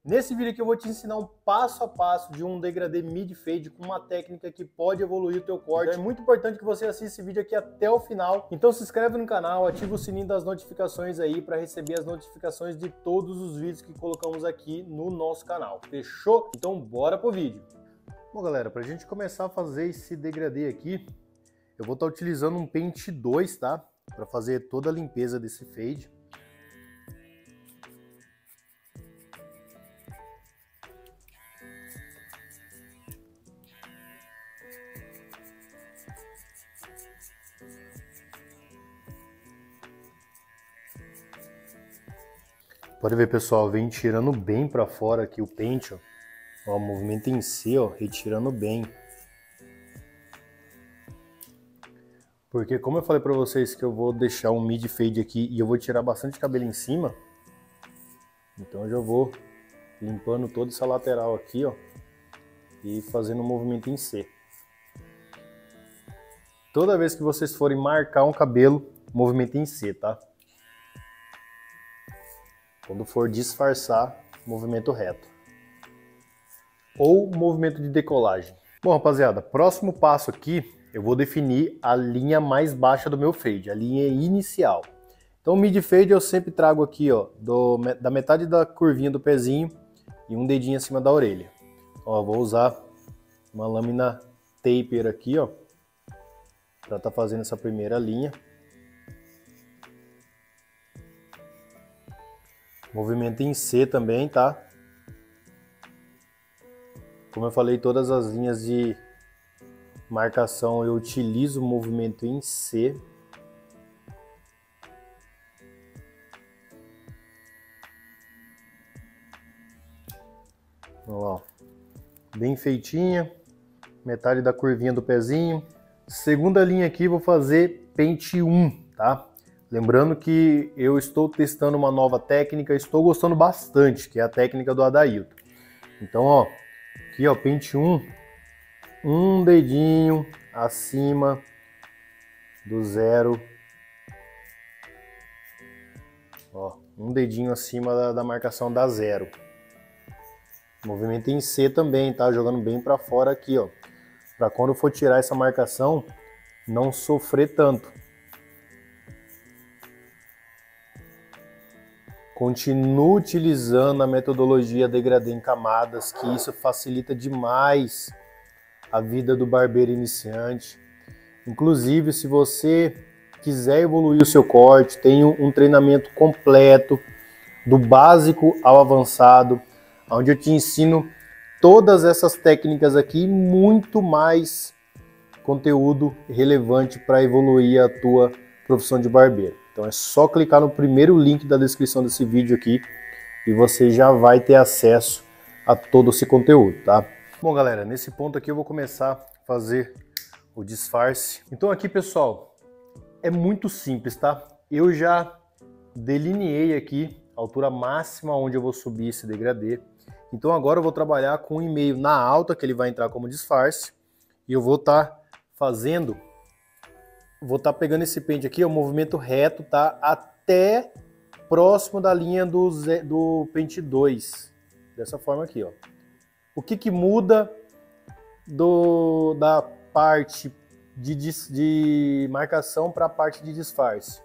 Nesse vídeo aqui eu vou te ensinar um passo a passo de um degradê mid fade com uma técnica que pode evoluir o teu corte. Então é muito importante que você assista esse vídeo aqui até o final. Então se inscreve no canal, ativa o sininho das notificações aí para receber as notificações de todos os vídeos que colocamos aqui no nosso canal. Fechou? Então bora pro vídeo. Bom galera, pra gente começar a fazer esse degradê aqui, eu vou estar utilizando um pente 2, tá? Para fazer toda a limpeza desse fade. Pode ver, pessoal, vem tirando bem para fora aqui o pente, ó. Ó, o movimento em si, ó, retirando bem. Porque como eu falei para vocês que eu vou deixar um mid fade aqui e eu vou tirar bastante cabelo em cima, então eu já vou limpando toda essa lateral aqui, ó, e fazendo um movimento em C. Toda vez que vocês forem marcar um cabelo, movimento em C, tá? Quando for disfarçar, movimento reto. Ou movimento de decolagem. Bom, rapaziada, próximo passo aqui, eu vou definir a linha mais baixa do meu fade, a linha inicial. Então, o mid fade eu sempre trago aqui, ó, da metade da curvinha do pezinho e um dedinho acima da orelha. Ó, vou usar uma lâmina taper aqui, ó, para estar fazendo essa primeira linha. Movimento em C também, tá? Como eu falei, todas as linhas de marcação eu utilizo o movimento em C. Ó, bem feitinha, metade da curvinha do pezinho. Segunda linha aqui vou fazer pente 1, tá? Lembrando que eu estou testando uma nova técnica, estou gostando bastante, que é a técnica do Adailton. Então, ó, aqui ó, pente 1, um dedinho acima do zero. Ó, um dedinho acima da marcação da zero. Movimento em C também, tá? Jogando bem para fora aqui, ó. Para quando for tirar essa marcação, não sofrer tanto. Continuo utilizando a metodologia degradê em camadas, que isso facilita demais a vida do barbeiro iniciante. Inclusive, se você quiser evoluir o seu corte, tem um treinamento completo, do básico ao avançado, onde eu te ensino todas essas técnicas aqui e muito mais conteúdo relevante para evoluir a tua profissão de barbeiro. Então é só clicar no primeiro link da descrição desse vídeo aqui e você já vai ter acesso a todo esse conteúdo, tá? Bom, galera, nesse ponto aqui eu vou começar a fazer o disfarce. Então aqui, pessoal, é muito simples, tá? Eu já delineei aqui a altura máxima onde eu vou subir esse degradê. Então agora eu vou trabalhar com 1,5 na alta, que ele vai entrar como disfarce, e eu vou estar fazendo... Vou estar pegando esse pente aqui, o movimento reto, tá? Até próximo da linha do pente 2. Dessa forma aqui, ó. O que muda da parte de marcação para a parte de disfarce?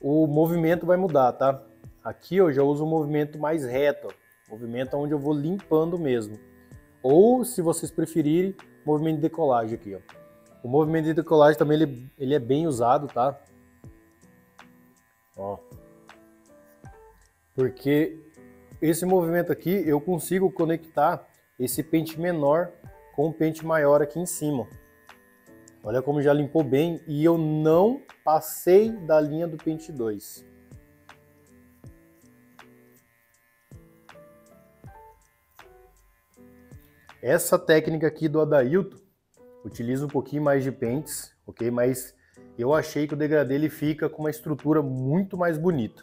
O movimento vai mudar, tá? Aqui eu já uso um movimento mais reto, ó. Movimento onde eu vou limpando mesmo. Ou, se vocês preferirem, movimento de decolagem aqui, ó. O movimento de decolagem também ele é bem usado, tá? Ó. Porque esse movimento aqui eu consigo conectar esse pente menor com o pente maior aqui em cima. Olha como já limpou bem e eu não passei da linha do pente 2. Essa técnica aqui do Adailton utiliza um pouquinho mais de pentes, ok? Mas eu achei que o degradê ele fica com uma estrutura muito mais bonita.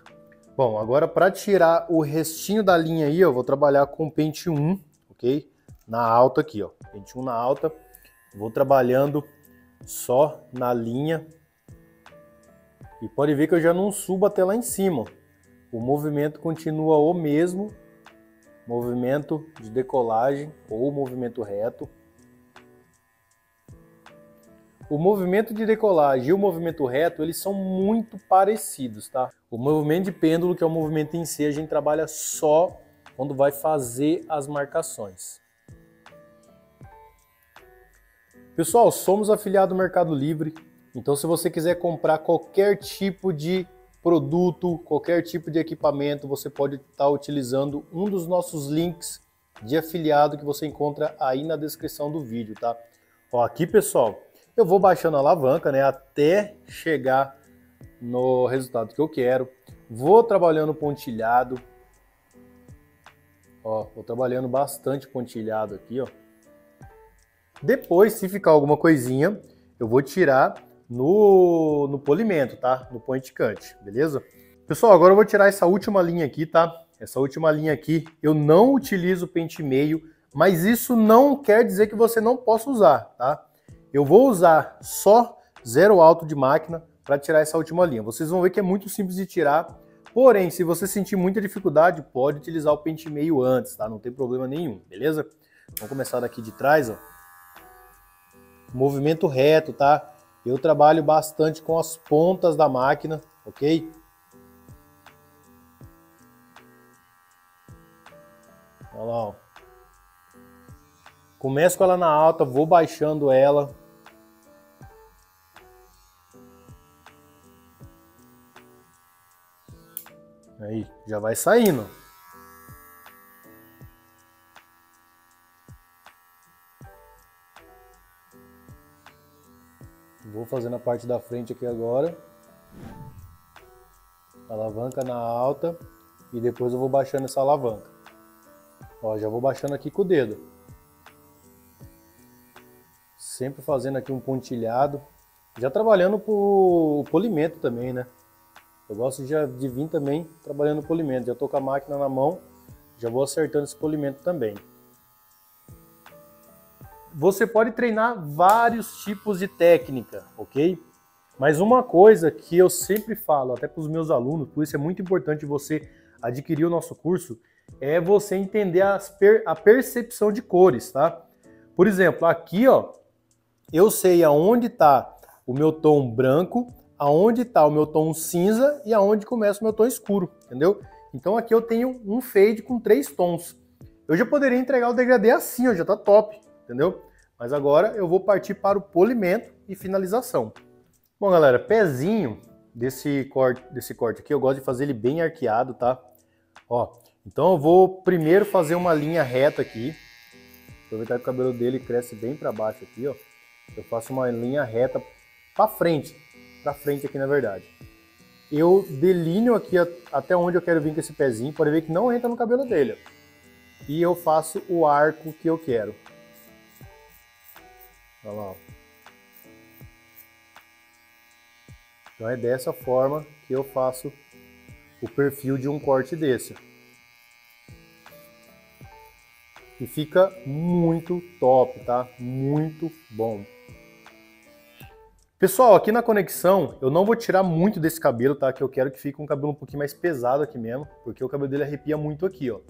Bom, agora para tirar o restinho da linha aí, eu vou trabalhar com pente 1, ok? Na alta aqui, ó. Pente 1 na alta. Vou trabalhando só na linha. E pode ver que eu já não subo até lá em cima. O movimento continua o mesmo movimento de decolagem ou movimento reto. O movimento de decolagem e o movimento reto, eles são muito parecidos, tá? O movimento de pêndulo, que é o movimento em si, a gente trabalha só quando vai fazer as marcações. Pessoal, somos afiliados do Mercado Livre, então se você quiser comprar qualquer tipo de produto, qualquer tipo de equipamento, você pode estar utilizando um dos nossos links de afiliado que você encontra aí na descrição do vídeo, tá? Ó, aqui, pessoal, eu vou baixando a alavanca, né, até chegar no resultado que eu quero. Vou trabalhando pontilhado. Ó, vou trabalhando bastante pontilhado aqui, ó. Depois, se ficar alguma coisinha, eu vou tirar no polimento, tá? No point cut, beleza? Pessoal, agora eu vou tirar essa última linha aqui, tá? Essa última linha aqui, eu não utilizo pente meio, mas isso não quer dizer que você não possa usar, tá? Eu vou usar só zero alto de máquina para tirar essa última linha. Vocês vão ver que é muito simples de tirar, porém, se você sentir muita dificuldade, pode utilizar o pente meio antes, tá? Não tem problema nenhum, beleza? Vamos começar daqui de trás, ó. Movimento reto, tá? Eu trabalho bastante com as pontas da máquina, ok? Olha lá, ó. Começo com ela na alta, vou baixando ela. Aí, já vai saindo. Vou fazendo a parte da frente aqui agora. Alavanca na alta. E depois eu vou baixando essa alavanca. Ó, já vou baixando aqui com o dedo. Sempre fazendo aqui um pontilhado. Já trabalhando o polimento também, né? Eu gosto de vir também trabalhando o polimento. Já tô com a máquina na mão, já vou acertando esse polimento também. Você pode treinar vários tipos de técnica, ok? Mas uma coisa que eu sempre falo, até para os meus alunos, por isso é muito importante você adquirir o nosso curso, é você entender a percepção de cores, tá? Por exemplo, aqui, ó, eu sei aonde está o meu tom branco, aonde está o meu tom cinza e aonde começa o meu tom escuro, entendeu? Então aqui eu tenho um fade com 3 tons. Eu já poderia entregar o degradê assim, ó, já tá top, entendeu? Mas agora eu vou partir para o polimento e finalização. Bom, galera, pezinho desse corte aqui, eu gosto de fazer ele bem arqueado, tá? Ó, então eu vou primeiro fazer uma linha reta aqui. Aproveitar que o cabelo dele cresce bem para baixo aqui, ó. Eu faço uma linha reta para frente aqui na verdade. Eu delineo aqui até onde eu quero vir com esse pezinho, pode ver que não entra no cabelo dele, ó. E eu faço o arco que eu quero. Olha lá, ó. Então é dessa forma que eu faço o perfil de um corte desse. E fica muito top, tá? Muito bom. Pessoal, aqui na conexão, eu não vou tirar muito desse cabelo, tá? Que eu quero que fique um cabelo um pouquinho mais pesado aqui mesmo, porque o cabelo dele arrepia muito aqui, ó.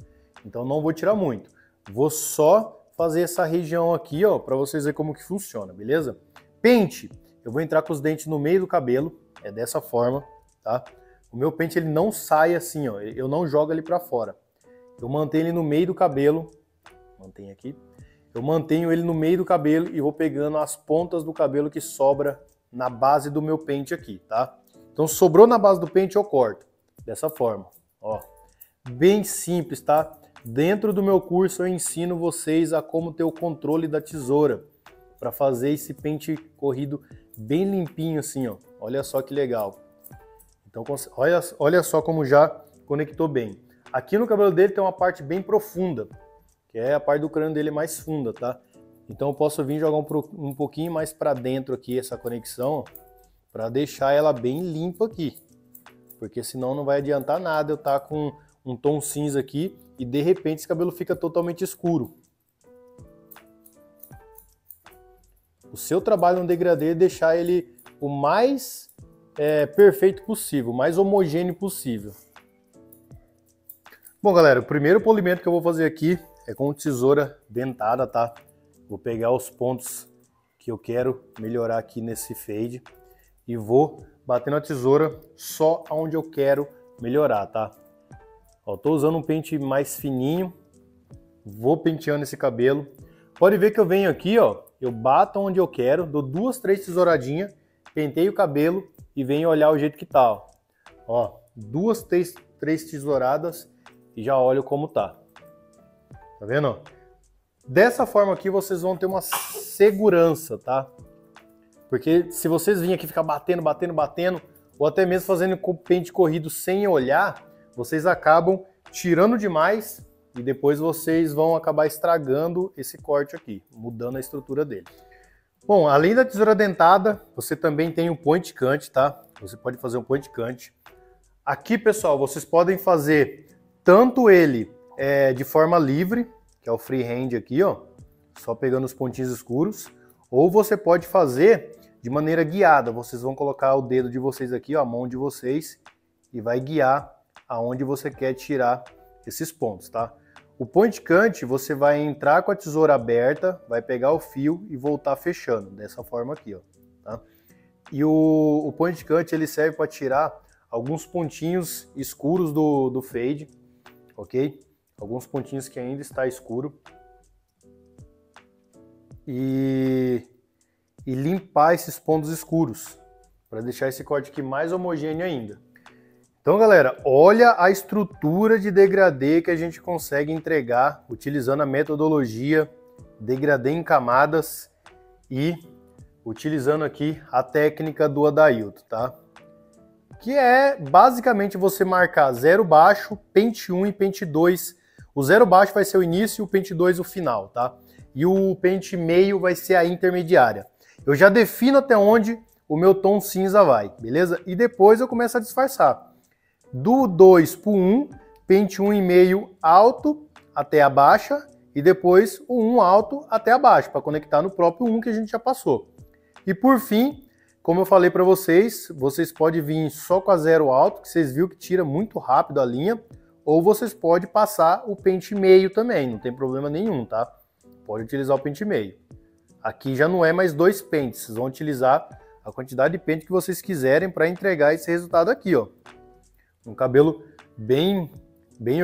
Então não vou tirar muito. Vou só fazer essa região aqui, ó, para vocês verem como que funciona, beleza? Pente, eu vou entrar com os dentes no meio do cabelo, é dessa forma, tá? O meu pente, ele não sai assim, ó, eu não jogo ele para fora. Eu mantenho ele no meio do cabelo, mantenho aqui. Eu mantenho ele no meio do cabelo e vou pegando as pontas do cabelo que sobra na base do meu pente aqui, tá? Então sobrou na base do pente, eu corto. Dessa forma, ó. Bem simples, tá? Dentro do meu curso eu ensino vocês a como ter o controle da tesoura para fazer esse pente corrido bem limpinho assim, ó. Olha só que legal. Então olha só como já conectou bem. Aqui no cabelo dele tem uma parte bem profunda, que é a parte do crânio dele mais funda, tá? Então eu posso vir jogar um pouquinho mais para dentro aqui essa conexão, para deixar ela bem limpa aqui. Porque senão não vai adiantar nada eu estar com um tom cinza aqui e de repente esse cabelo fica totalmente escuro. O seu trabalho no degradê é deixar ele o mais perfeito possível, o mais homogêneo possível. Bom, galera, o primeiro polimento que eu vou fazer aqui é com tesoura dentada, tá? Vou pegar os pontos que eu quero melhorar aqui nesse fade e vou bater na tesoura só onde eu quero melhorar, tá? Ó, tô usando um pente mais fininho, vou penteando esse cabelo. Pode ver que eu venho aqui, ó, eu bato onde eu quero, dou 2, 3 tesouradinhas, penteio o cabelo e venho olhar o jeito que tá, ó. Ó, 2, 3 tesouradas e já olho como tá. Tá vendo? Dessa forma aqui vocês vão ter uma segurança, tá? Porque se vocês virem aqui ficar batendo, ou até mesmo fazendo com pente corrido sem olhar, vocês acabam tirando demais e depois vocês vão acabar estragando esse corte aqui, mudando a estrutura dele. Bom, além da tesoura dentada, você também tem o point cut, tá? Você pode fazer um point cut. Aqui, pessoal, vocês podem fazer tanto ele de forma livre, que é o freehand aqui, ó, só pegando os pontinhos escuros, ou você pode fazer de maneira guiada. Vocês vão colocar o dedo de vocês aqui, ó, a mão de vocês, e vai guiar aonde você quer tirar esses pontos, tá? O point cut, você vai entrar com a tesoura aberta, vai pegar o fio e voltar fechando, dessa forma aqui, ó, tá? E o point cut, ele serve para tirar alguns pontinhos escuros do fade, ok? Alguns pontinhos que ainda está escuro. E limpar esses pontos escuros, para deixar esse corte aqui mais homogêneo ainda. Então, galera, olha a estrutura de degradê que a gente consegue entregar utilizando a metodologia degradê em camadas e utilizando aqui a técnica do Adailton, tá? Que é basicamente você marcar 0 baixo, pente 1 e pente 2. O 0 baixo vai ser o início e o pente 2 o final, tá? E o pente meio vai ser a intermediária. Eu já defino até onde o meu tom cinza vai, beleza? E depois eu começo a disfarçar. Do 2 para o 1, pente 1,5 alto até a baixa e depois o 1 alto até a baixa, para conectar no próprio 1 que a gente já passou. E por fim, como eu falei para vocês, vocês podem vir só com a 0 alto, que vocês viram que tira muito rápido a linha, ou vocês podem passar o pente meio também, não tem problema nenhum, tá? Pode utilizar o pente meio. Aqui já não é mais 2 pentes, vocês vão utilizar a quantidade de pente que vocês quiserem para entregar esse resultado aqui, ó. Um cabelo bem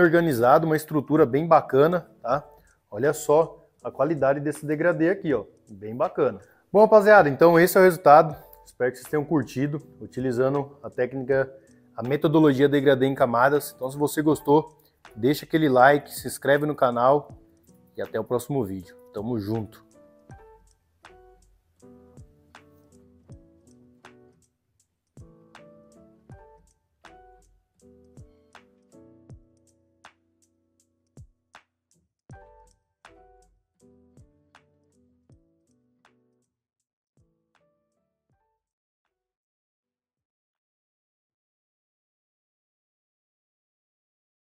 organizado, uma estrutura bem bacana, tá? Olha só a qualidade desse degradê aqui, ó, bem bacana. Bom, rapaziada, então esse é o resultado. Espero que vocês tenham curtido, utilizando a técnica, a metodologia degradê em camadas. Então, se você gostou, deixa aquele like, se inscreve no canal e até o próximo vídeo. Tamo junto!